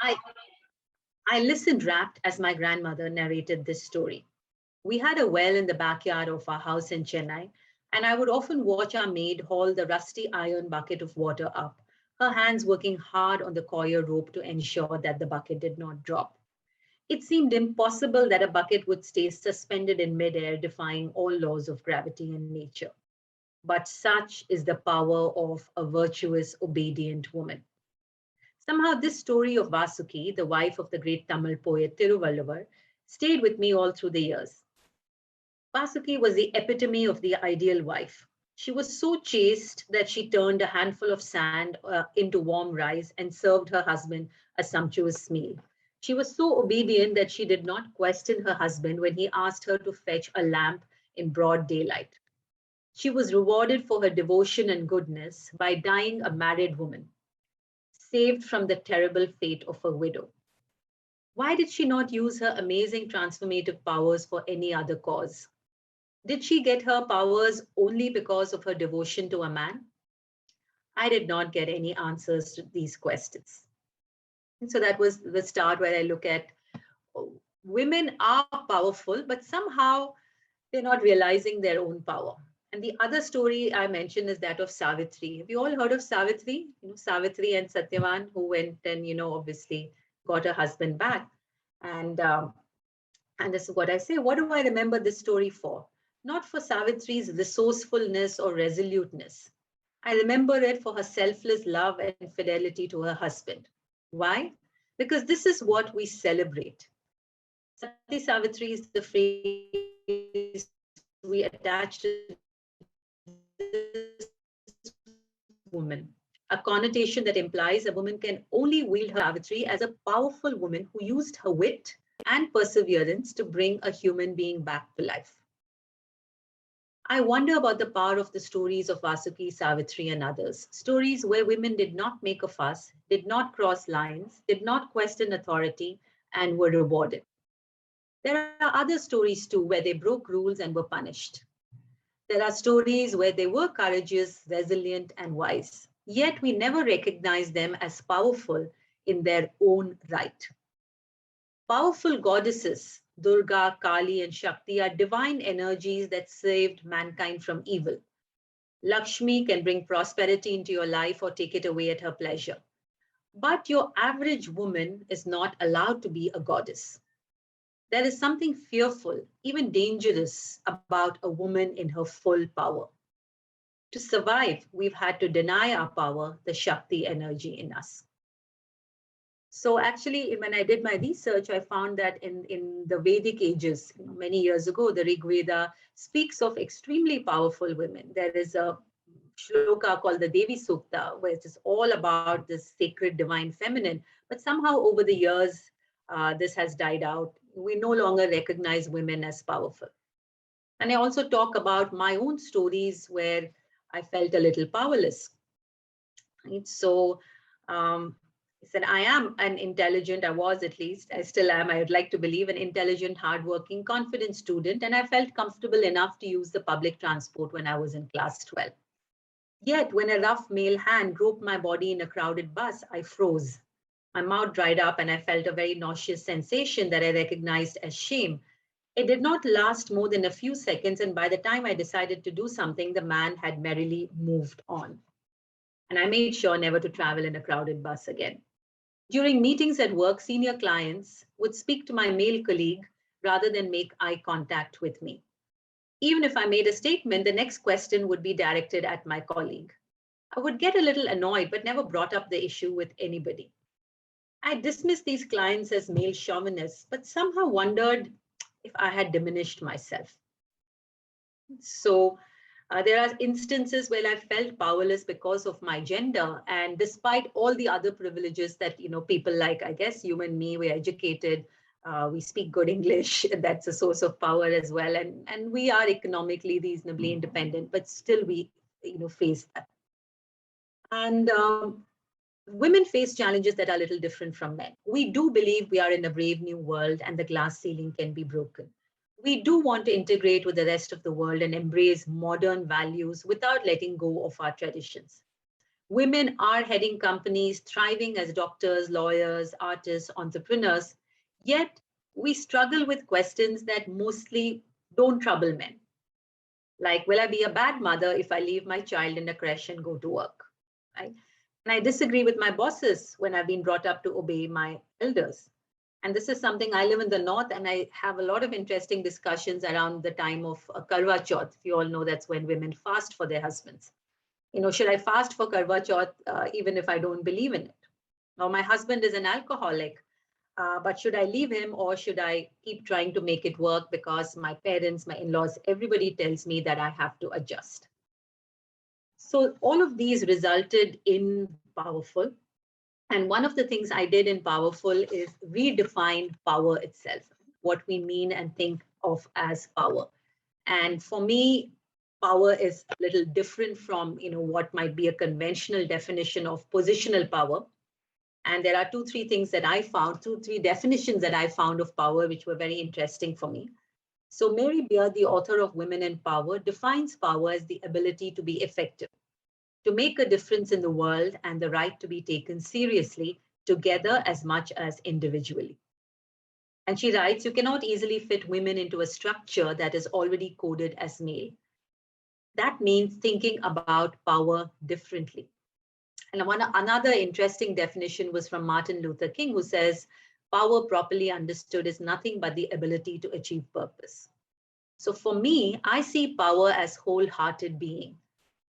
I, I listened rapt as my grandmother narrated this story. We had a well in the backyard of our house in Chennai, and I would often watch our maid haul the rusty iron bucket of water up, her hands working hard on the coir rope to ensure that the bucket did not drop. It seemed impossible that a bucket would stay suspended in midair, defying all laws of gravity and nature. But such is the power of a virtuous, obedient woman. Somehow, this story of Vasuki, the wife of the great Tamil poet Tiruvalluvar, stayed with me all through the years. Vasuki was the epitome of the ideal wife. She was so chaste that she turned a handful of sand into warm rice and served her husband a sumptuous meal. She was so obedient that she did not question her husband when he asked her to fetch a lamp in broad daylight. She was rewarded for her devotion and goodness by dying a married woman, saved from the terrible fate of a widow. Why did she not use her amazing transformative powers for any other cause? Did she get her powers only because of her devotion to a man? I did not get any answers to these questions. And so that was the start where I look at women are powerful, but somehow they're not realizing their own power. And the other story I mentioned is that of Savitri. Have you all heard of Savitri? Savitri and Satyavan, who went and, obviously got her husband back. And and this is what I say. What do I remember this story for? Not for Savitri's resourcefulness or resoluteness. I remember it for her selfless love and fidelity to her husband. Why? Because this is what we celebrate. Sati Savitri is the phrase we attach to this woman, a connotation that implies a woman can only wield her Savitri as a powerful woman who used her wit and perseverance to bring a human being back to life. I wonder about the power of the stories of Vasuki, Savitri, and others. Stories where women did not make a fuss, did not cross lines, did not question authority, and were rewarded. There are other stories too where they broke rules and were punished. There are stories where they were courageous, resilient, and wise. Yet we never recognize them as powerful in their own right. Powerful goddesses, Durga, Kali, and Shakti, are divine energies that saved mankind from evil. Lakshmi can bring prosperity into your life or take it away at her pleasure. But your average woman is not allowed to be a goddess. There is something fearful, even dangerous, about a woman in her full power. To survive, we've had to deny our power, the Shakti energy in us. So actually, when I did my research, I found that in the Vedic ages, many years ago, the Rig Veda speaks of extremely powerful women. There is a shloka called the Devi Sukta, where it is all about this sacred divine feminine. But somehow over the years, this has died out. We no longer recognize women as powerful. And I also talk about my own stories where I felt a little powerless. Right? So I said, I am an intelligent, I was at least, I still am, I would like to believe, an intelligent, hardworking, confident student, and I felt comfortable enough to use the public transport when I was in class 12. Yet, when a rough male hand groped my body in a crowded bus, I froze. My mouth dried up and I felt a very nauseous sensation that I recognized as shame. It did not last more than a few seconds, and by the time I decided to do something, the man had merrily moved on. And I made sure never to travel in a crowded bus again. During meetings at work, senior clients would speak to my male colleague rather than make eye contact with me. Even if I made a statement, the next question would be directed at my colleague. I would get a little annoyed, but never brought up the issue with anybody. I dismissed these clients as male chauvinists, but somehow wondered if I had diminished myself. So there are instances where I felt powerless because of my gender, and despite all the other privileges that people like, I guess, you and me, we're educated, we speak good English. That's a source of power as well, and we are economically reasonably independent, but still we face that. And women face challenges that are a little different from men. We do believe we are in a brave new world, and the glass ceiling can be broken. We do want to integrate with the rest of the world and embrace modern values without letting go of our traditions. Women are heading companies, thriving as doctors, lawyers, artists, entrepreneurs, yet we struggle with questions that mostly don't trouble men. Like, will I be a bad mother if I leave my child in a creche and go to work? Right? And I disagree with my bosses when I've been brought up to obey my elders. And this is something. I live in the north, and I have a lot of interesting discussions around the time of Karwa Chauth. If you all know, that's when women fast for their husbands. Should I fast for Karwa Chauth even if I don't believe in it? Now, my husband is an alcoholic, but should I leave him or should I keep trying to make it work because my parents, my in-laws, everybody tells me that I have to adjust. So all of these resulted in Powerful. And one of the things I did in Powerful is redefine power itself, what we mean and think of as power. And for me, power is a little different from what might be a conventional definition of positional power. And there are three definitions that I found of power, which were very interesting for me. So Mary Beard, the author of Women in Power, defines power as the ability to be effective, to make a difference in the world, and the right to be taken seriously together as much as individually. And she writes, you cannot easily fit women into a structure that is already coded as male. That means thinking about power differently. And another interesting definition was from Martin Luther King, who says, power properly understood is nothing but the ability to achieve purpose. So for me, I see power as wholehearted being,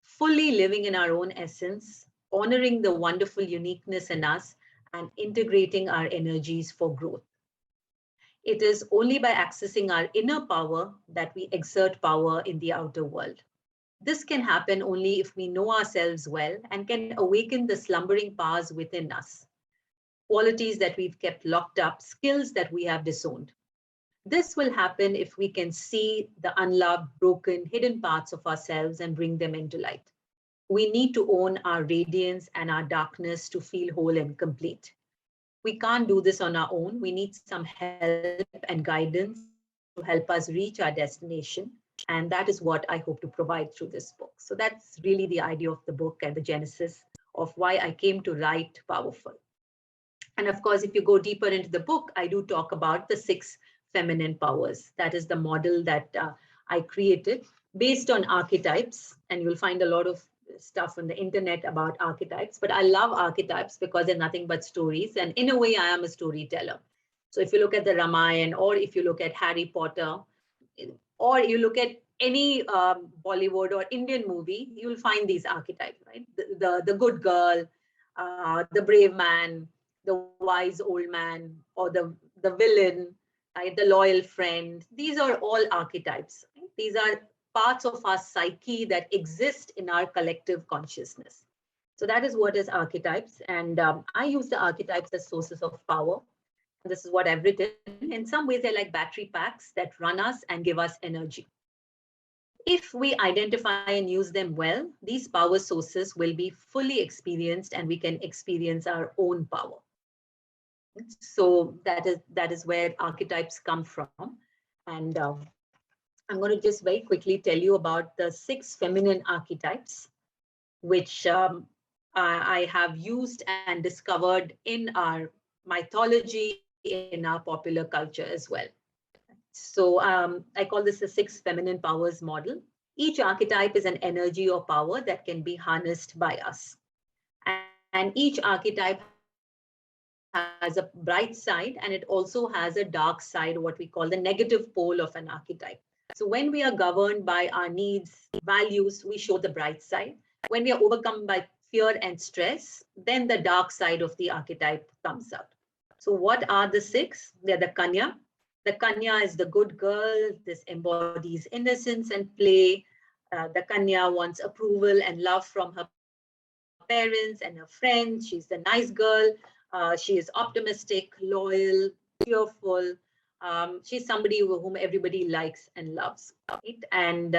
fully living in our own essence, honoring the wonderful uniqueness in us, and integrating our energies for growth. It is only by accessing our inner power that we exert power in the outer world. This can happen only if we know ourselves well and can awaken the slumbering powers within us, qualities that we've kept locked up, skills that we have disowned. This will happen if we can see the unloved, broken, hidden parts of ourselves and bring them into light. We need to own our radiance and our darkness to feel whole and complete. We can't do this on our own. We need some help and guidance to help us reach our destination. And that is what I hope to provide through this book. So that's really the idea of the book and the genesis of why I came to write Powerful. And of course, if you go deeper into the book, I do talk about the 6 feminine powers. That is the model that I created based on archetypes. And you'll find a lot of stuff on the internet about archetypes, but I love archetypes because they're nothing but stories. And in a way, I am a storyteller. So if you look at the Ramayana, or if you look at Harry Potter, or you look at any Bollywood or Indian movie, you'll find these archetypes, right? The good girl, the brave man, the wise old man, or the villain, right? The loyal friend. These are all archetypes. Right? These are parts of our psyche that exist in our collective consciousness. So that is what is archetypes. And I use the archetypes as sources of power. This is what I've written. In some ways, they're like battery packs that run us and give us energy. If we identify and use them well, these power sources will be fully experienced and we can experience our own power. So that is where archetypes come from. And I'm going to just very quickly tell you about the 6 feminine archetypes, which I have used and discovered in our mythology, in our popular culture as well. So I call this the 6 feminine powers model. Each archetype is an energy or power that can be harnessed by us. And each archetype has a bright side, and it also has a dark side, what we call the negative pole of an archetype. So when we are governed by our needs, values, we show the bright side. When we are overcome by fear and stress, then the dark side of the archetype comes out. So what are the 6? They're the Kanya. The Kanya is the good girl. This embodies innocence and play. The Kanya wants approval and love from her parents and her friends. She's the nice girl. She is optimistic, loyal, cheerful. She's somebody whom everybody likes and loves. Right? And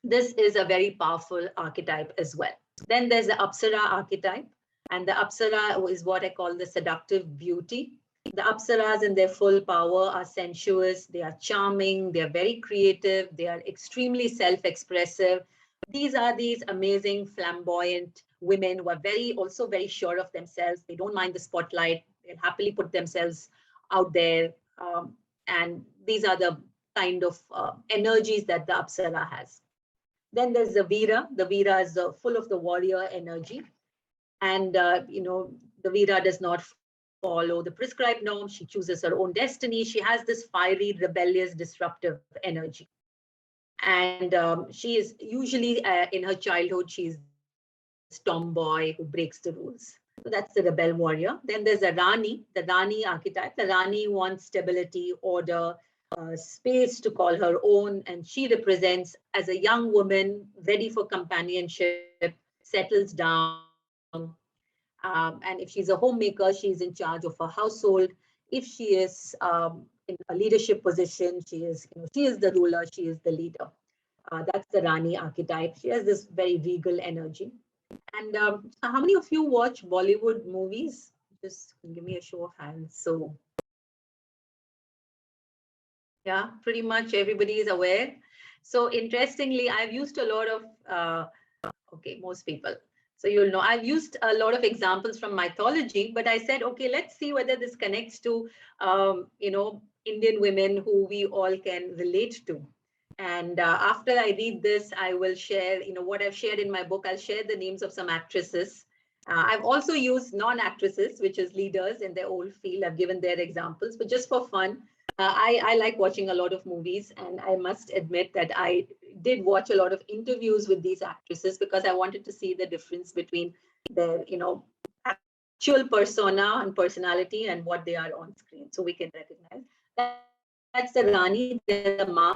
this is a very powerful archetype as well. Then there's the Apsara archetype. And the Apsara is what I call the seductive beauty. The Apsaras in their full power are sensuous, they are charming, they are very creative, they are extremely self-expressive. These are these amazing, flamboyant women who are also very sure of themselves. They don't mind the spotlight. They'll happily put themselves out there. And these are the kind of energies that the Apsara has. Then there's the Veera. The Veera is full of the warrior energy. And, the Veera does not follow the prescribed norm. She chooses her own destiny. She has this fiery, rebellious, disruptive energy. And she is usually in her childhood, she's this tomboy who breaks the rules. So that's the rebel warrior. Then there's the Rani archetype. The Rani wants stability, order, space to call her own. And she represents as a young woman ready for companionship, settles down. And if she's a homemaker, she's in charge of her household. If she is in a leadership position, she is the ruler, she is the leader. That's the Rani archetype. She has this very regal energy. And how many of you watch Bollywood movies? Just give me a show of hands. So, yeah, pretty much everybody is aware. So interestingly, I've used a lot of, okay, most people. So you'll know I've used a lot of examples from mythology, but I said, okay, let's see whether this connects to, Indian women who we all can relate to. And after I read this, I will share, what I've shared in my book. I'll share the names of some actresses. I've also used non-actresses, which is leaders in their own field. I've given their examples, but just for fun, I like watching a lot of movies, and I must admit that I did watch a lot of interviews with these actresses because I wanted to see the difference between their, actual persona and personality and what they are on screen, so we can recognize. That's the Rani, the Ma.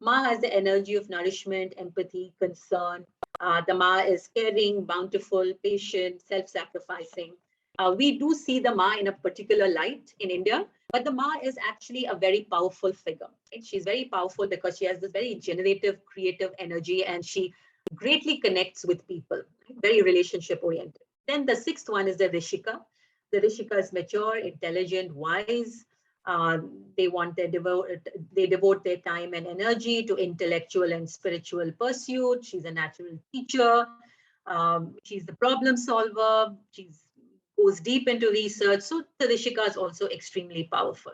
Ma has the energy of nourishment, empathy, concern. The Ma is caring, bountiful, patient, self-sacrificing. We do see the Ma in a particular light in India, but the Ma is actually a very powerful figure. Right? She's very powerful because she has this very generative, creative energy, and she greatly connects with people, very relationship oriented. Then the sixth one is the Rishika. The Rishika is mature, intelligent, wise. They devote their time and energy to intellectual and spiritual pursuit. She's a natural teacher. She's the problem solver. She goes deep into research. So the Rishika is also extremely powerful.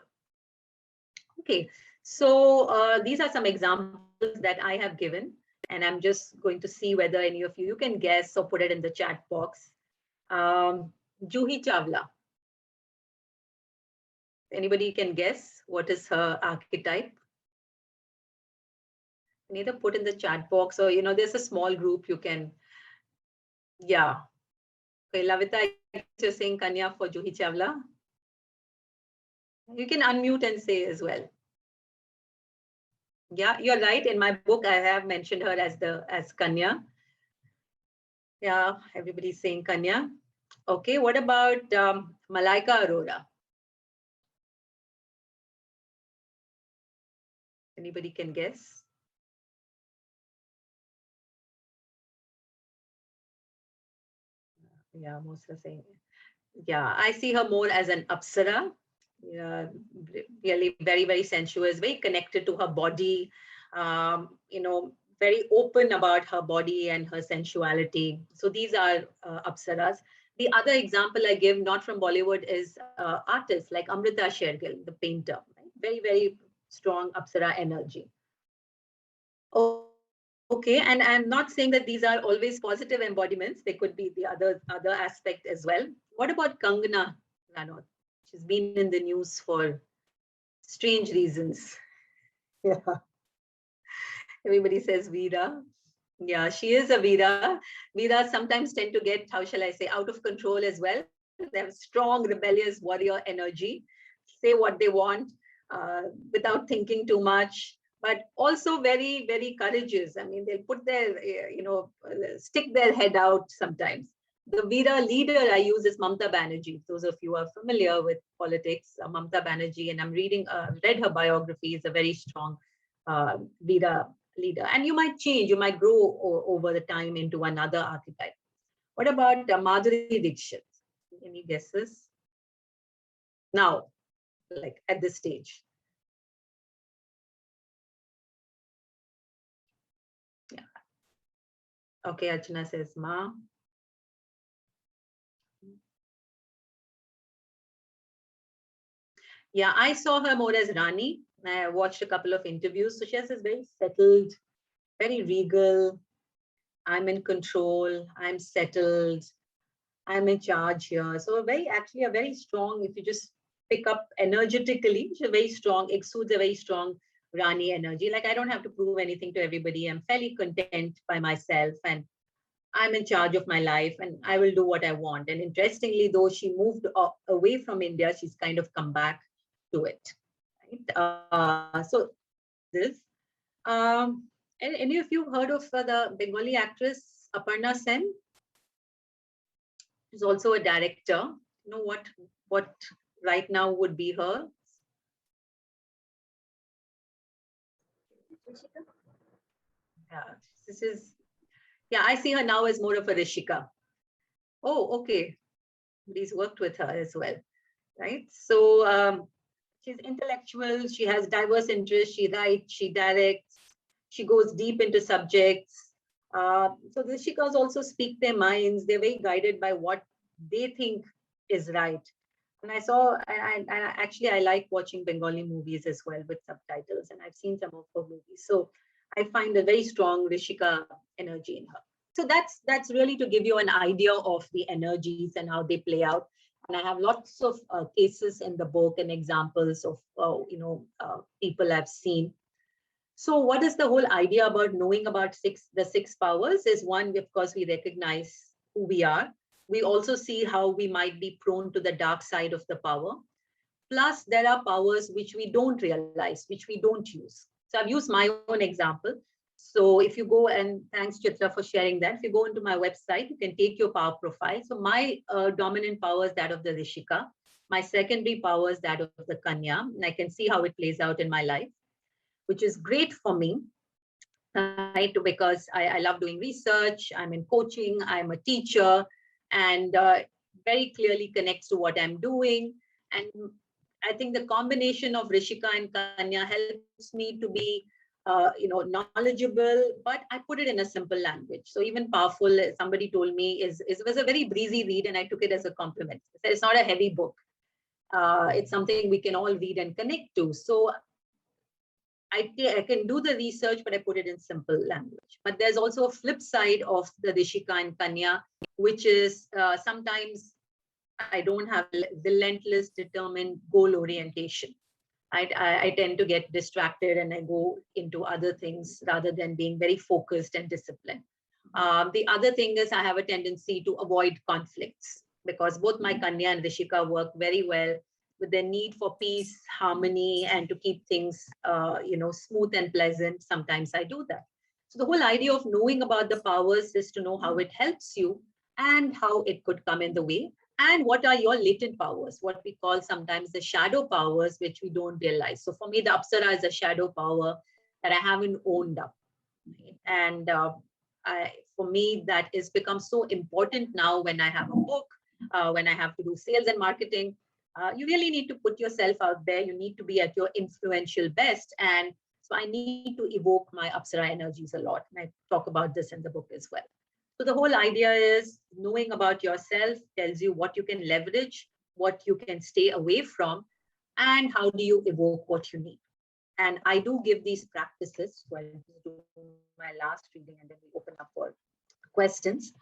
Okay, so these are some examples that I have given, and I'm just going to see whether any of you can guess or put it in the chat box. Juhi Chawla. Anybody can guess what is her archetype? You either put in the chat box or, there's a small group you can, yeah. Okay, Lavita, you're saying Kanya for Juhi Chawla. You can unmute and say as well. Yeah, you're right. In my book, I have mentioned her as Kanya. Yeah, everybody's saying Kanya. Okay, what about Malaika Arora? Anybody can guess? Yeah, most are saying. Yeah, I see her more as an Apsara. Yeah, really very, very sensuous, very connected to her body, very open about her body and her sensuality. So these are Apsaras. The other example I give, not from Bollywood, is artists like Amrita Shergill, the painter. Right? Very, very strong Apsara energy. Oh, okay, and I'm not saying that these are always positive embodiments. They could be the other aspect as well. What about Kangana Ranaut? She's been in the news for strange reasons. Yeah. Everybody says Veera. Yeah, she is a Veera. Veeras sometimes tend to get, how shall I say, out of control as well. They have strong, rebellious warrior energy, say what they want without thinking too much, but also very, very courageous. I mean, they'll put their, stick their head out sometimes. The Veera leader I use is Mamta Banerjee. Those of you are familiar with politics, Mamta Banerjee, and I'm read her biography. Is a very strong Veera leader. And you might change, you might grow over the time into another archetype. What about Madhuri Dixit? Any guesses? Now, like at this stage. Okay, Archana says Ma. Yeah, I saw her more as Rani. I watched a couple of interviews. So she has this very settled, very regal, I'm in control, I'm settled, I'm in charge here. So actually a very strong, if you just pick up energetically, she's very strong, exudes a very strong Rani energy. Like I don't have to prove anything to everybody. I'm fairly content by myself and I'm in charge of my life and I will do what I want. And interestingly, though she moved away from India, she's kind of come back to it. Right? So this. Any of you heard of the Bengali actress Aparna Sen? She's also a director. You know what right now would be her? Yeah, this is I see her now as more of a Rishika. Oh, okay. He's worked with her as well, right? So she's intellectual, she has diverse interests, she writes, she directs, she goes deep into subjects. So the Rishikas also speak their minds, they're very guided by what they think is right. And I saw, actually, I like watching Bengali movies as well with subtitles, and I've seen some of her movies. So I find a very strong Rishika energy in her. So that's really to give you an idea of the energies and how they play out. And I have lots of cases in the book and examples of people I've seen. So what is the whole idea about knowing about the six powers is one, of course, we recognize who we are. We also see how we might be prone to the dark side of the power. Plus, there are powers which we don't realize, which we don't use. So I've used my own example. So if you go, and thanks Chitra for sharing that, if you go into my website, you can take your power profile. So my dominant power is that of the Rishika. My secondary power is that of the Kanya. And I can see how it plays out in my life, which is great for me, right? Because I love doing research, I'm in coaching, I'm a teacher, and very clearly connects to what I'm doing. And I think the combination of Rishika and Kanya helps me to be, knowledgeable, but I put it in a simple language. So even powerful, somebody told me, was a very breezy read, and I took it as a compliment. It's not a heavy book. It's something we can all read and connect to. So I can do the research, but I put it in simple language. But there's also a flip side of the Rishika and Kanya, which is sometimes I don't have relentless, determined goal orientation. I tend to get distracted and I go into other things rather than being very focused and disciplined. The other thing is I have a tendency to avoid conflicts because both my Kanya and Rishika work very well with their need for peace, harmony, and to keep things, smooth and pleasant. Sometimes I do that. So the whole idea of knowing about the powers is to know how it helps you and how it could come in the way. And what are your latent powers, what we call sometimes the shadow powers, which we don't realize. So for me, the Apsara is a shadow power that I haven't owned up. Right? And for me, that is become so important now when I have a book, when I have to do sales and marketing. You really need to put yourself out there. You need to be at your influential best. And so I need to evoke my Apsara energies a lot. And I talk about this in the book as well. So the whole idea is knowing about yourself tells you what you can leverage, what you can stay away from, and how do you evoke what you need. And I do give these practices. So I'll do my last reading and then we open up for questions.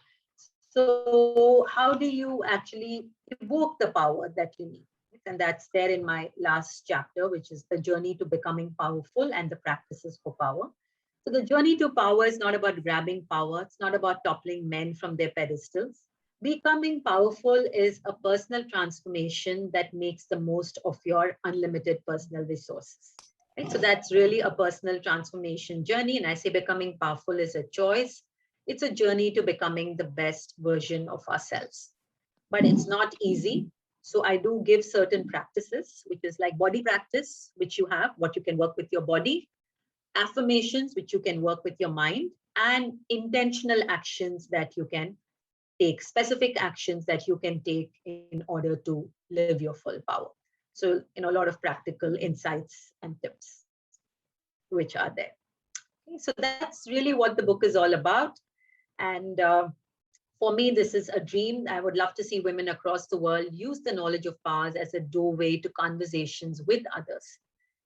So how do you actually evoke the power that you need? And that's there in my last chapter, which is the journey to becoming powerful and the practices for power. So the journey to power is not about grabbing power. It's not about toppling men from their pedestals. Becoming powerful is a personal transformation that makes the most of your unlimited personal resources. Right? So that's really a personal transformation journey. And I say becoming powerful is a choice. It's a journey to becoming the best version of ourselves. But it's not easy. So I do give certain practices, which is like body practice, which you have, what you can work with your body, affirmations, which you can work with your mind, and intentional actions that you can take, specific actions that you can take in order to live your full power. So, a lot of practical insights and tips which are there. Okay, so that's really what the book is all about. And for me, this is a dream. I would love to see women across the world use the knowledge of powers as a doorway to conversations with others,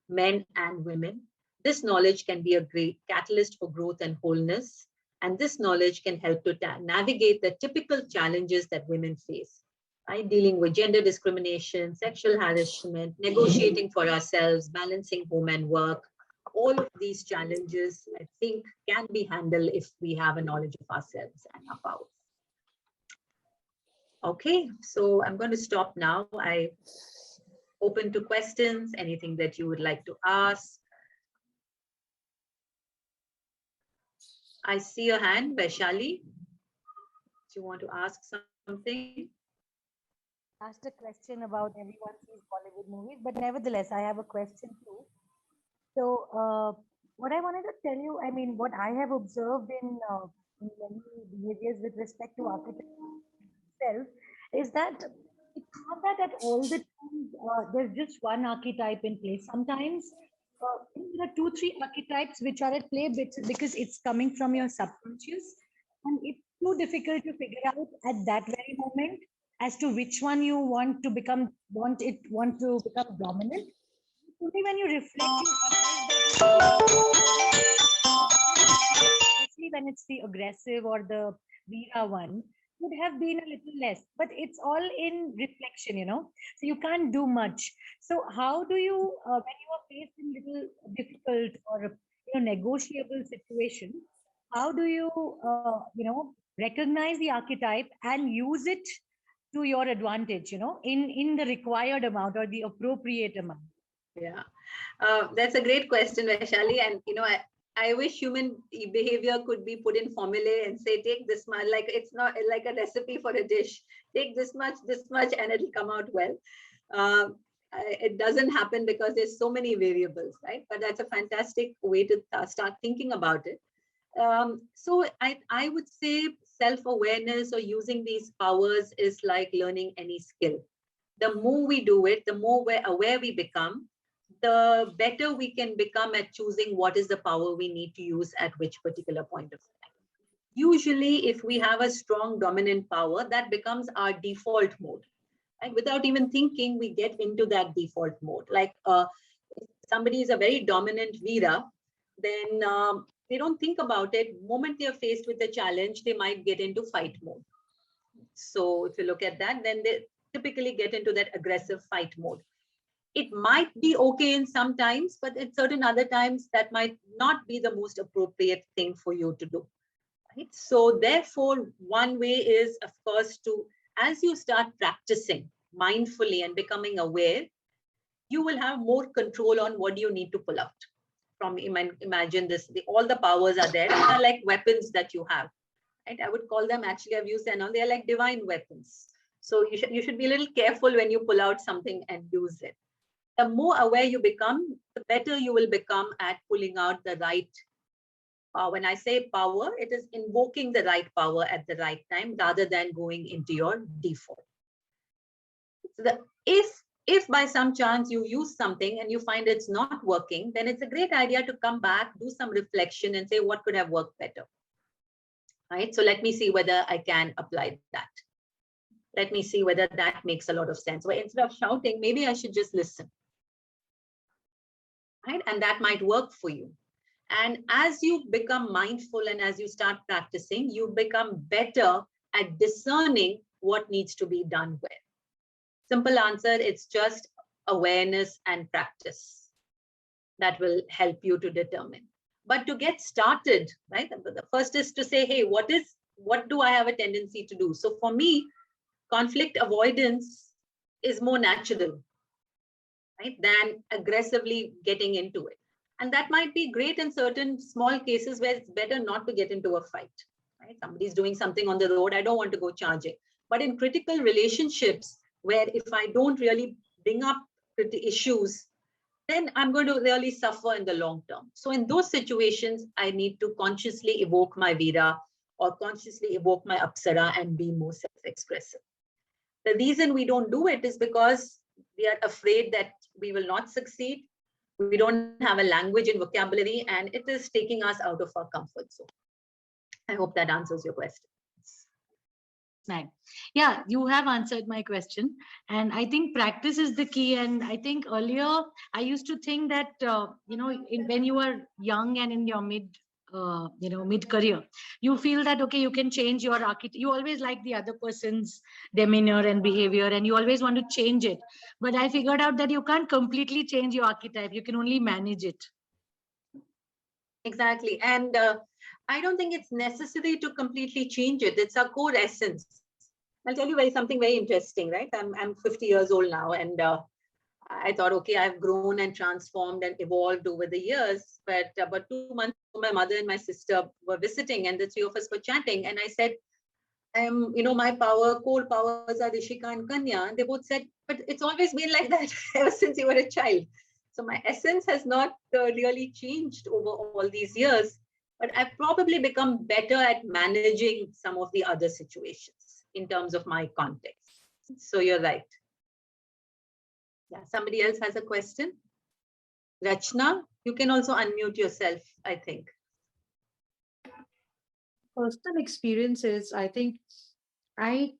men and women. This knowledge can be a great catalyst for growth and wholeness. And this knowledge can help to navigate the typical challenges that women face, right? Dealing with gender discrimination, sexual harassment, negotiating for ourselves, balancing home and work. All of these challenges, I think, can be handled if we have a knowledge of ourselves and our powers. Okay, so I'm going to stop now. I open to questions, anything that you would like to ask. I see your hand, Vaishali. Do you want to ask something? Asked a question about everyone sees Bollywood movies, but nevertheless, I have a question too. So, what I wanted to tell you, I mean, what I have observed in many behaviors with respect to architecture itself is that it's not that at all the times there's just one archetype in place. Sometimes there are two, three archetypes which are at play because it's coming from your subconscious, and it's too difficult to figure out at that very moment as to which one you want to become, want to become dominant. Only when you reflect, you realize especially when it's the aggressive or the Veera one, would have been a little less, but it's all in reflection, so you can't do much. So how do you, when you are faced in little difficult or negotiable situation, how do you recognize the archetype and use it to your advantage, in the required amount or the appropriate amount? Yeah, that's a great question, Vaishali. And I wish human behavior could be put in formulae and say, take this much. Like it's not like a recipe for a dish. Take this much, and it'll come out well. It doesn't happen because there's so many variables, right? But that's a fantastic way to start thinking about it. So I would say self-awareness or using these powers is like learning any skill. The more we do it, the more aware we become, the better we can become at choosing what is the power we need to use at which particular point of time. Usually, if we have a strong dominant power, that becomes our default mode. Right? Without even thinking, we get into that default mode. Like if somebody is a very dominant Veera, then they don't think about it. The moment they're faced with a challenge, they might get into fight mode. So if you look at that, then they typically get into that aggressive fight mode. It might be okay in some times, but at certain other times that might not be the most appropriate thing for you to do. Right? So therefore, one way is, of course, as you start practicing mindfully and becoming aware, you will have more control on what you need to pull out. From imagine this, all the powers are there, and are like weapons that you have. Right? I would call them, actually, I've used them now, they're like divine weapons. So you should be a little careful when you pull out something and use it. The more aware you become, the better you will become at pulling out the right. When I say power, it is invoking the right power at the right time rather than going into your default. So if by some chance you use something and you find it's not working, then it's a great idea to come back, do some reflection and say, what could have worked better? Right? So let me see whether I can apply that. Let me see whether that makes a lot of sense. Where instead of shouting, maybe I should just listen. Right? And that might work for you. And as you become mindful and as you start practicing, you become better at discerning what needs to be done where. Simple answer, it's just awareness and practice that will help you to determine. But to get started, right? The first is to say, hey, what do I have a tendency to do? So for me, conflict avoidance is more natural, right, than aggressively getting into it. And that might be great in certain small cases where it's better not to get into a fight. Right? Somebody's doing something on the road, I don't want to go charging. But in critical relationships, where if I don't really bring up the issues, then I'm going to really suffer in the long term. So in those situations, I need to consciously evoke my Veera or consciously evoke my Apsara and be more self-expressive. The reason we don't do it is because we are afraid that we will not succeed. We don't have a language and vocabulary, and it is taking us out of our comfort zone. I hope that answers your question. Right. Yeah, you have answered my question. And I think practice is the key. And I think earlier I used to think that, when you are young and in your mid career, you feel that, okay, you can change your archetype. You always like the other person's demeanor and behavior, and you always want to change it. But I figured out that you can't completely change your archetype. You can only manage it. Exactly. And I don't think it's necessary to completely change it. It's our core essence. I'll tell you something very interesting, right? I'm 50 years old now, and I thought, okay, I've grown and transformed and evolved over the years. But about 2 months ago, my mother and my sister were visiting, and the three of us were chatting. And I said, my core powers are Rishika and Kanya. And they both said, but it's always been like that ever since you were a child. So my essence has not really changed over all these years, but I've probably become better at managing some of the other situations in terms of my context. So you're right. Yeah, somebody else has a question. Rachna, you can also unmute yourself, I think. Personal experiences, I think I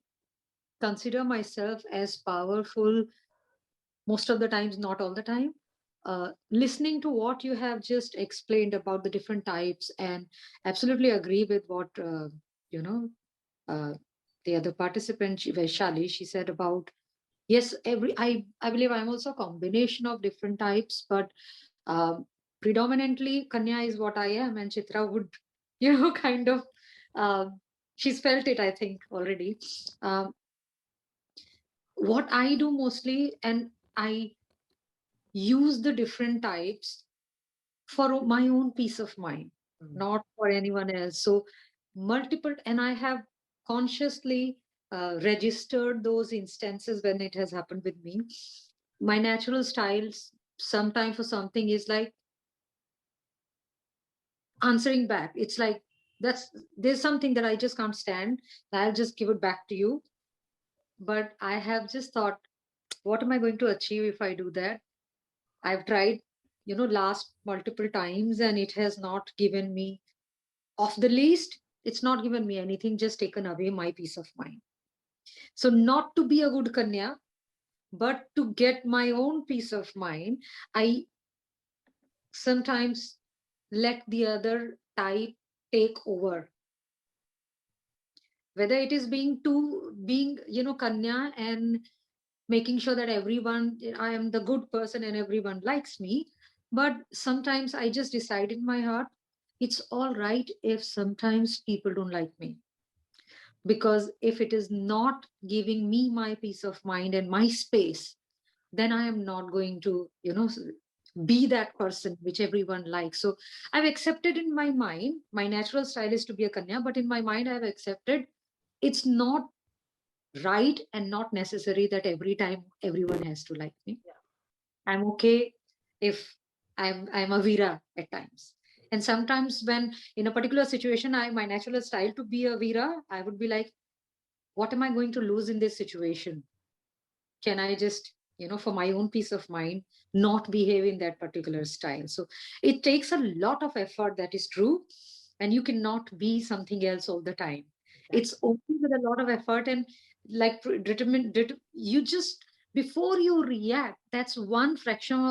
consider myself as powerful most of the times, not all the time. Listening to what you have just explained about the different types, and absolutely agree with what the other participant, Vaishali, she said about, yes, I believe I'm also a combination of different types, but predominantly Kanya is what I am, and Chitra would, kind of, she's felt it, I think, already. What I do mostly, and I use the different types for my own peace of mind, not for anyone else. So multiple, and I have consciously registered those instances when it has happened with me. My natural styles, sometime for something, is like answering back. It's like there's something that I just can't stand. I'll just give it back to you. But I have just thought, what am I going to achieve if I do that? I've tried, last multiple times, and it has not given me, of the least, it's not given me anything, just taken away my peace of mind. So not to be a good Kanya, but to get my own peace of mind, I sometimes let the other type take over. Whether it is being Kanya and making sure that I am the good person and everyone likes me. But sometimes I just decide in my heart, it's all right if sometimes people don't like me. Because if it is not giving me my peace of mind and my space, then I am not going to, be that person which everyone likes. So I've accepted in my mind, my natural style is to be a Kanya, but in my mind, I've accepted it's not right and not necessary that every time everyone has to like me. Yeah. I'm okay if I'm a Veera at times. And sometimes when in a particular situation, my natural style to be a Veera, I would be like, what am I going to lose in this situation? Can I just, for my own peace of mind, not behave in that particular style? So it takes a lot of effort, that is true. And you cannot be something else all the time. It's only with a lot of effort and like you just, before you react, that's one fraction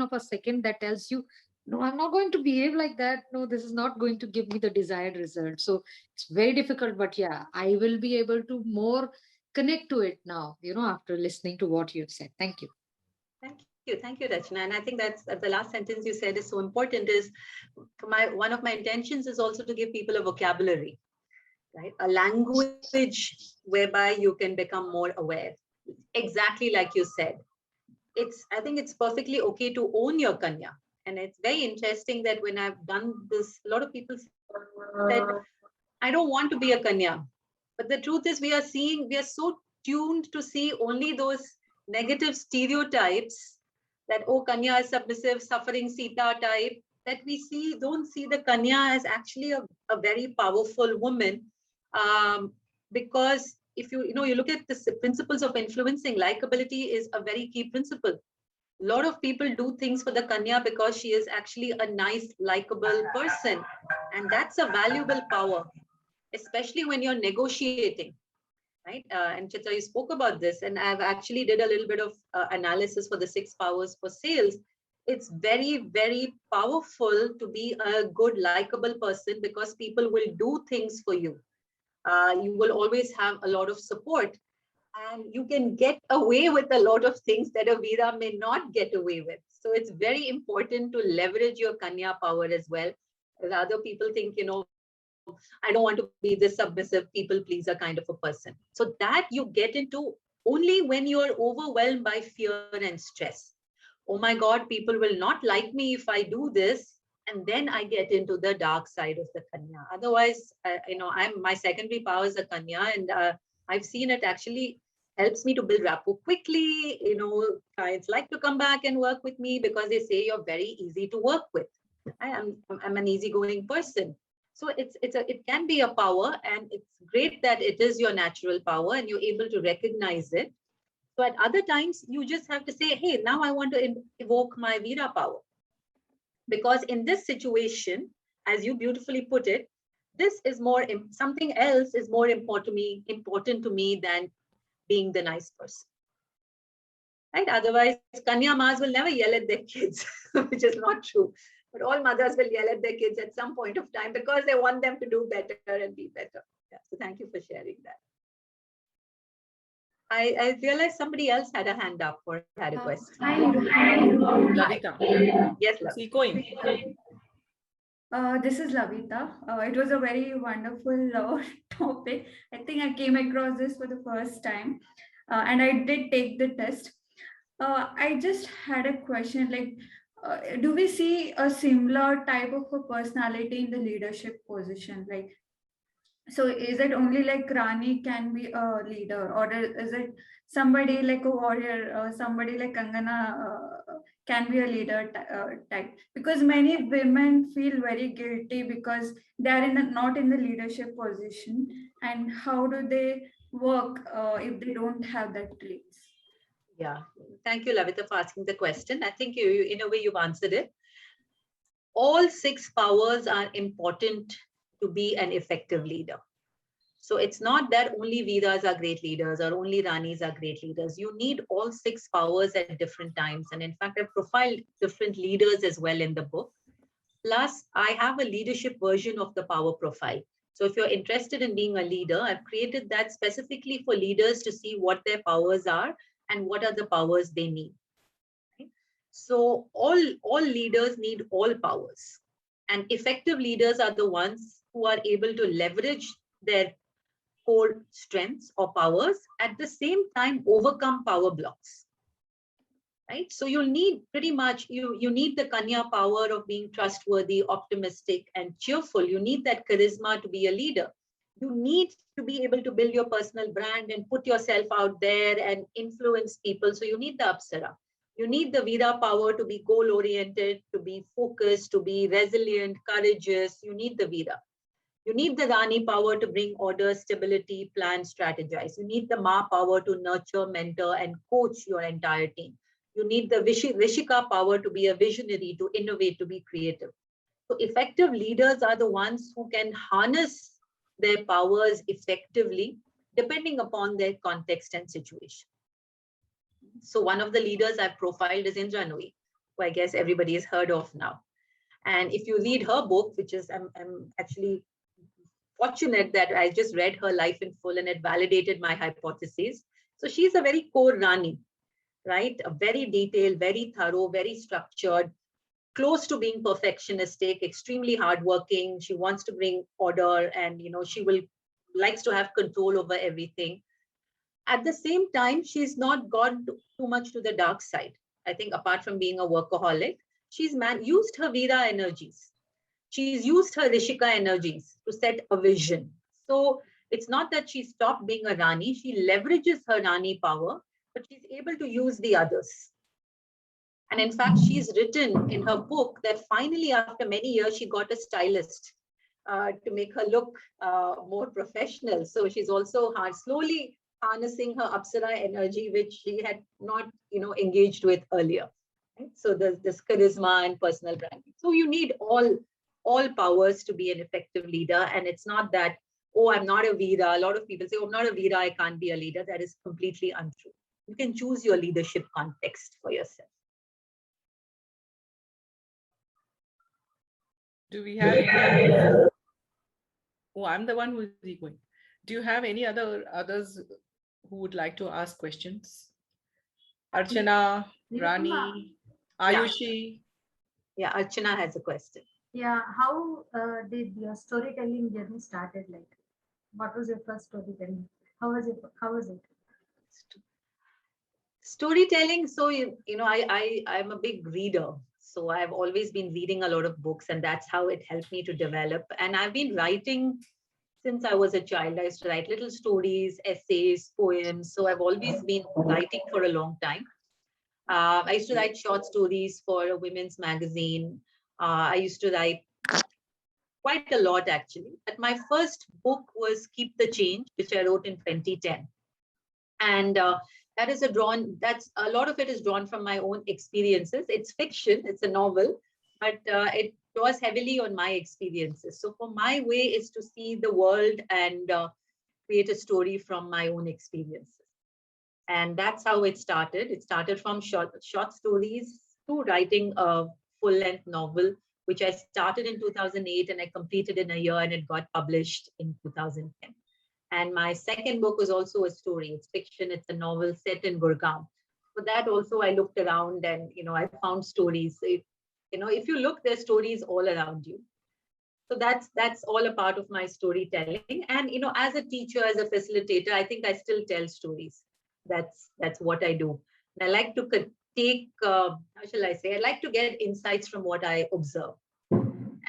of a second that tells you, no, I'm not going to behave like that. No, this is not going to give me the desired result. So it's very difficult, but yeah, I will be able to more connect to it now, after listening to what you've said. Thank you. Thank you, Rachna. And I think that's the last sentence you said is so important. Is one of my intentions is also to give people a vocabulary, right? A language whereby you can become more aware. Exactly like you said. I think it's perfectly okay to own your Kanya. And it's very interesting that when I've done this, a lot of people said, I don't want to be a Kanya. But the truth is we are so tuned to see only those negative stereotypes that, oh, Kanya is submissive, suffering Sita type, that we don't see the Kanya as actually a very powerful woman. Because if you look at the principles of influencing, likability is a very key principle. A lot of people do things for the Kanya because she is actually a nice, likable person. And that's a valuable power. especially when you're negotiating, right? And Chitra, you spoke about this, and I've actually did a little bit of analysis for the 6 powers for sales. It's very, very powerful to be a good, likable person because people will do things for you. You will always have a lot of support, and you can get away with a lot of things that a Veera may not get away with. So it's very important to leverage your Kanya power as well. Other people think, I don't want to be this submissive, people pleaser kind of a person. So that you get into only when you're overwhelmed by fear and stress. Oh my God, people will not like me if I do this. And then I get into the dark side of the Kanya. Otherwise, my secondary power is a Kanya, and I've seen it actually helps me to build rapport quickly. Clients like to come back and work with me because they say you're very easy to work with. I'm an easygoing person. So it can be a power, and it's great that it is your natural power and you're able to recognize it. So at other times, you just have to say, hey, now I want to evoke my Veera power. Because in this situation, as you beautifully put it, this is something else is more important to me than being the nice person. Right? Otherwise, Kanya Mas will never yell at their kids, which is not true. But all mothers will yell at their kids at some point of time because they want them to do better and be better. Yeah, so thank you for sharing that. I realized somebody else had a hand up or had a question. Lavita. Yes, Echoing. This is Lavita. It was a very wonderful topic. I think I came across this for the first time, and I did take the test. I just had a question, like, do we see a similar type of a personality in the leadership position? Like, so is it only like Rani can be a leader, or is it somebody like a warrior, somebody like Kangana can be a leader type? Because many women feel very guilty because they are not in the leadership position, and how do they work if they don't have that traits? Yeah, thank you, Lavita, for asking the question. I think you in a way, you've answered it. All 6 powers are important to be an effective leader. So it's not that only Veeras are great leaders or only Ranis are great leaders. You need all 6 powers at different times. And in fact, I've profiled different leaders as well in the book. Plus, I have a leadership version of the power profile. So if you're interested in being a leader, I've created that specifically for leaders to see what their powers are and what are the powers they need. Okay? So all leaders need all powers. And effective leaders are the ones who are able to leverage their core strengths or powers, at the same time overcome power blocks. Right? So you'll need pretty much, you need the Kanya power of being trustworthy, optimistic, and cheerful. You need that charisma to be a leader. You need to be able to build your personal brand and put yourself out there and influence people. So you need the Apsara. You need the Veera power to be goal-oriented, to be focused, to be resilient, courageous. You need the Veera. You need the Rani power to bring order, stability, plan, strategize. You need the Ma power to nurture, mentor, and coach your entire team. You need the Rishika power to be a visionary, to innovate, to be creative. So effective leaders are the ones who can harness their powers effectively, depending upon their context and situation. So one of the leaders I've profiled is Indra Nooyi, who I guess everybody has heard of now. And if you read her book, which is, I'm actually fortunate that I just read her life in full and it validated my hypotheses. So she's a very core Rani, right? A very detailed, very thorough, very structured, close to being perfectionistic, extremely hardworking. She wants to bring order, and she likes to have control over everything. At the same time, she's not gone too much to the dark side. I think apart from being a workaholic, she's used her Veera energies. She's used her Rishika energies to set a vision. So it's not that she stopped being a Rani. She leverages her Rani power, but she's able to use the others. And in fact, she's written in her book that finally, after many years, she got a stylist to make her look more professional. So she's also slowly harnessing her Apsara energy, which she had not, engaged with earlier. Right? So there's this charisma and personal branding. So you need all powers to be an effective leader. And it's not that oh, I'm not a Veera. A lot of people say, oh, I'm not a Veera, I can't be a leader. That is completely untrue. You can choose your leadership context for yourself. Do we have any? Oh, I'm the one who is echoing. Do you have any others who would like to ask questions? Archana, Rani, Ayushi. Yeah, Archana has a question. Yeah, how did your storytelling journey started? Like, what was your first storytelling? How was it? Storytelling. So, I'm a big reader. So I've always been reading a lot of books, and that's how it helped me to develop. And I've been writing since I was a child. I used to write little stories, essays, poems. So I've always been writing for a long time. I used to write short stories for a women's magazine. I used to write quite a lot, actually. But my first book was Keep the Change, which I wrote in 2010. And that's a lot of it is drawn from my own experiences. It's fiction, it's a novel, but it draws heavily on my experiences. So for my way is to see the world and create a story from my own experiences. And that's how it started. It started from short stories to writing a full-length novel, which I started in 2008 and I completed in a year, and it got published in 2010. And my second book was also a story. It's fiction. It's a novel set in Gurgaon. For that also, I looked around and, I found stories. If you look, there's stories all around you. So that's all a part of my storytelling. And, as a teacher, as a facilitator, I think I still tell stories. That's what I do. And I like to take, how shall I say, I like to get insights from what I observe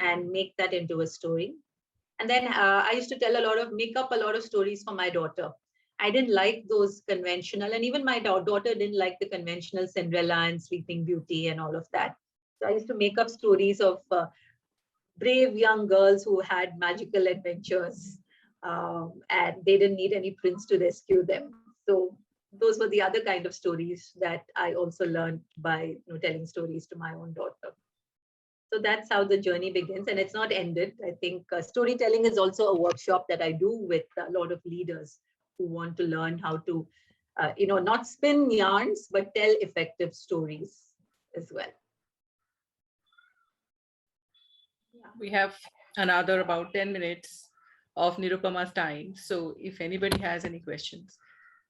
and make that into a story. And then I used to make up a lot of stories for my daughter. I didn't like those conventional, and even my daughter didn't like the conventional Cinderella and Sleeping Beauty and all of that. So I used to make up stories of brave young girls who had magical adventures, and they didn't need any prince to rescue them. So those were the other kind of stories that I also learned by telling stories to my own daughter. So that's how the journey begins, and it's not ended. I think storytelling is also a workshop that I do with a lot of leaders who want to learn how to, not spin yarns, but tell effective stories as well. Yeah. We have another about 10 minutes of Nirupama's time. So if anybody has any questions.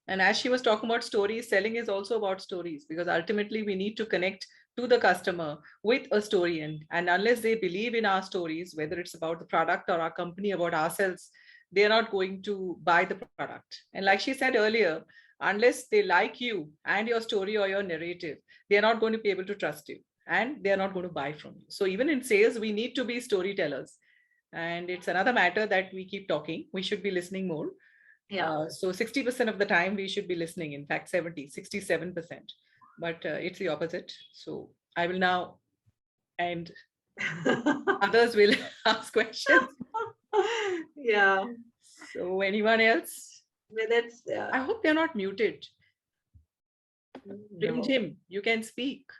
And as she was talking about stories, selling is also about stories, because ultimately we need to connect to the customer with a story. And unless they believe in our stories, whether it's about the product or our company, about ourselves, they're not going to buy the product. And like she said earlier, unless they like you and your story or your narrative, they're not going to be able to trust you, and they're not going to buy from you. So even in sales, we need to be storytellers. And it's another matter that we keep talking. We should be listening more. Yeah. So 60% of the time we should be listening. In fact, 67%. But it's the opposite. So I will now, and others will ask questions. Yeah. So anyone else? That's, I hope they're not muted. no. Jim, you can speak.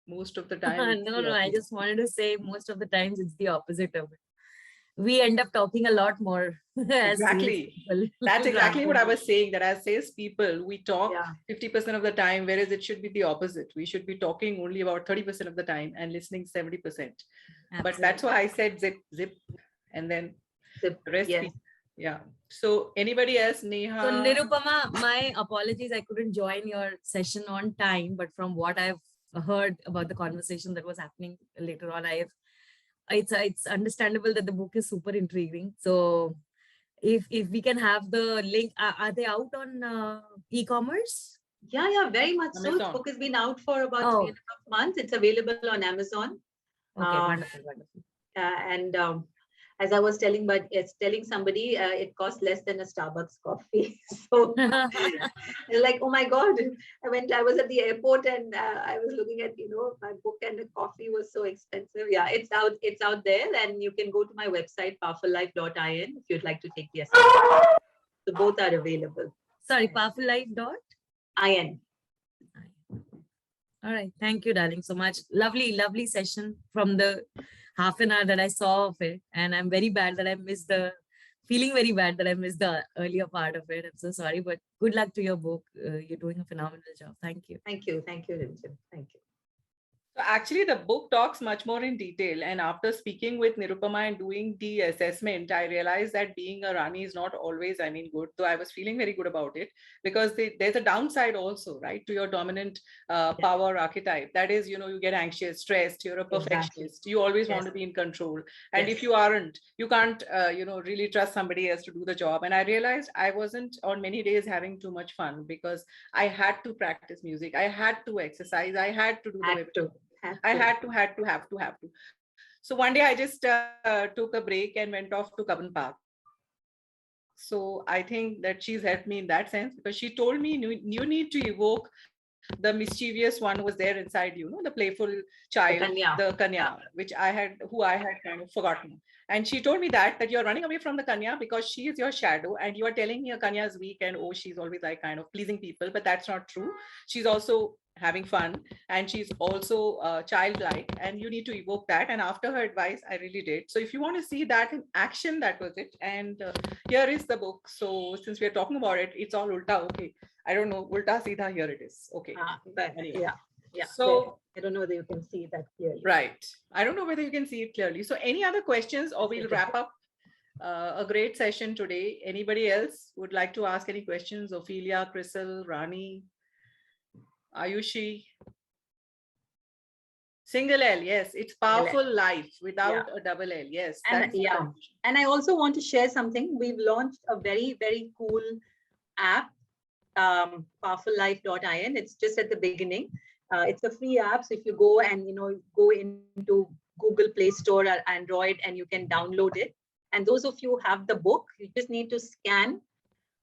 Most of the time. No, I just wanted to say most of the times it's the opposite of it. We end up talking a lot more. Exactly. That's exactly what I was saying, that as salespeople, we talk 50% of the time, whereas it should be the opposite. We should be talking only about 30% of the time and listening 70%. Absolutely. But that's why I said zip, and then the rest. Yes. Yeah. So anybody else, Neha? So Nirupama, my apologies, I couldn't join your session on time, but from what I've heard about the conversation that was happening later on, it's understandable that the book is super intriguing. So if we can have the link, are they out on e-commerce? Yeah, very much so. The book has been out for about 3.5 months. It's available on Amazon. Okay, wonderful. And as I was telling somebody, it costs less than a Starbucks coffee. So like, oh my God, I was at the airport and I was looking at, my book, and the coffee was so expensive. Yeah, it's out there, and you can go to my website, powerfullife.in, if you'd like to take the assessment. So both are available. Sorry, powerfullife.in. All right. Thank you, darling, so much. Lovely, lovely session from the half an hour that I saw of it. And I'm very bad that I missed feeling very bad that I missed the earlier part of it. I'm so sorry, but good luck to your book. You're doing a phenomenal job. Thank you. Thank you. Thank you, Rimjim. Thank you. So actually, the book talks much more in detail. And after speaking with Nirupama and doing the assessment, I realized that being a Rani is not always, good. So I was feeling very good about it because there's a downside also, right, to your dominant power archetype. That is, you get anxious, stressed, you're a perfectionist. You always want to be in control. And if you aren't, you can't, really trust somebody else to do the job. And I realized I wasn't on many days having too much fun because I had to practice music. I had to exercise. I had to do I had to. So one day I just took a break and went off to Cubbon Park. So I think that she's helped me in that sense because she told me you need to evoke the mischievous one who was there inside you, the playful child, the Kanya, who I had kind of forgotten. And she told me that you're running away from the Kanya because she is your shadow and you are telling me a Kanya is weak and she's always like kind of pleasing people, but that's not true. She's also having fun and she's also childlike and you need to evoke that. And after her advice, I really did. So if you want to see that in action, that was it. And here is the book. So since we're talking about it, it's all ulta. Okay. I don't know. Ulta Seedha, here it is. Okay. Anyway. Yeah. So I don't know whether you can see that clearly. Right. I don't know whether you can see it clearly. So any other questions or we'll wrap up a great session today. Anybody else would like to ask any questions? Ophelia, Crystal, Rani, Ayushi. Single L, yes. It's Powerful Life without a double L. Yes. And and I also want to share something. We've launched a very, very cool app, powerfullife.in. It's just at the beginning. It's a free app. So if you go and, go into Google Play Store or Android and you can download it. And those of you who have the book, you just need to scan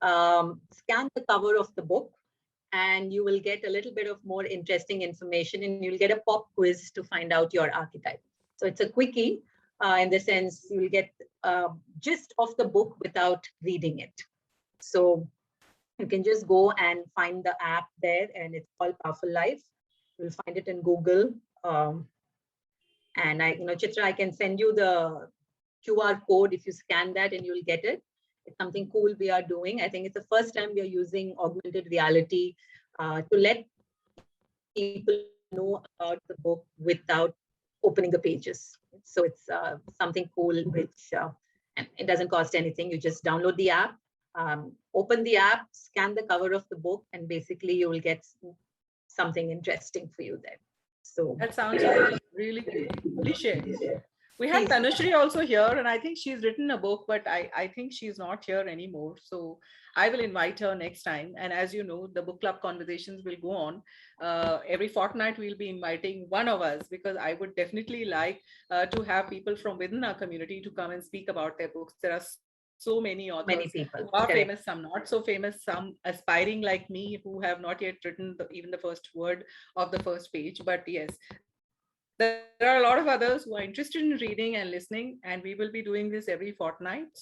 the cover of the book and you will get a little bit of more interesting information and you'll get a pop quiz to find out your archetype. So it's a quickie in the sense you will get gist of the book without reading it. So you can just go and find the app there and it's called Powerful Life. You'll find it in Google. And Chitra, I can send you the QR code if you scan that and you'll get it. It's something cool we are doing. I think it's the first time we are using augmented reality to let people know about the book without opening the pages. So it's something cool, which it doesn't cost anything. You just download the app, open the app, scan the cover of the book, and basically you will get something interesting for you there. So that sounds really good. Please share. We have Tanushree also here, and I think she's written a book, but I think she's not here anymore. So I will invite her next time. And as you know, the book club conversations will go on. Every fortnight, we'll be inviting one of us because I would definitely like to have people from within our community to come and speak about their books. There are so many authors, many people who are famous, some not so famous, some aspiring like me who have not yet written even the first word of the first page. But yes, there are a lot of others who are interested in reading and listening, and we will be doing this every fortnight.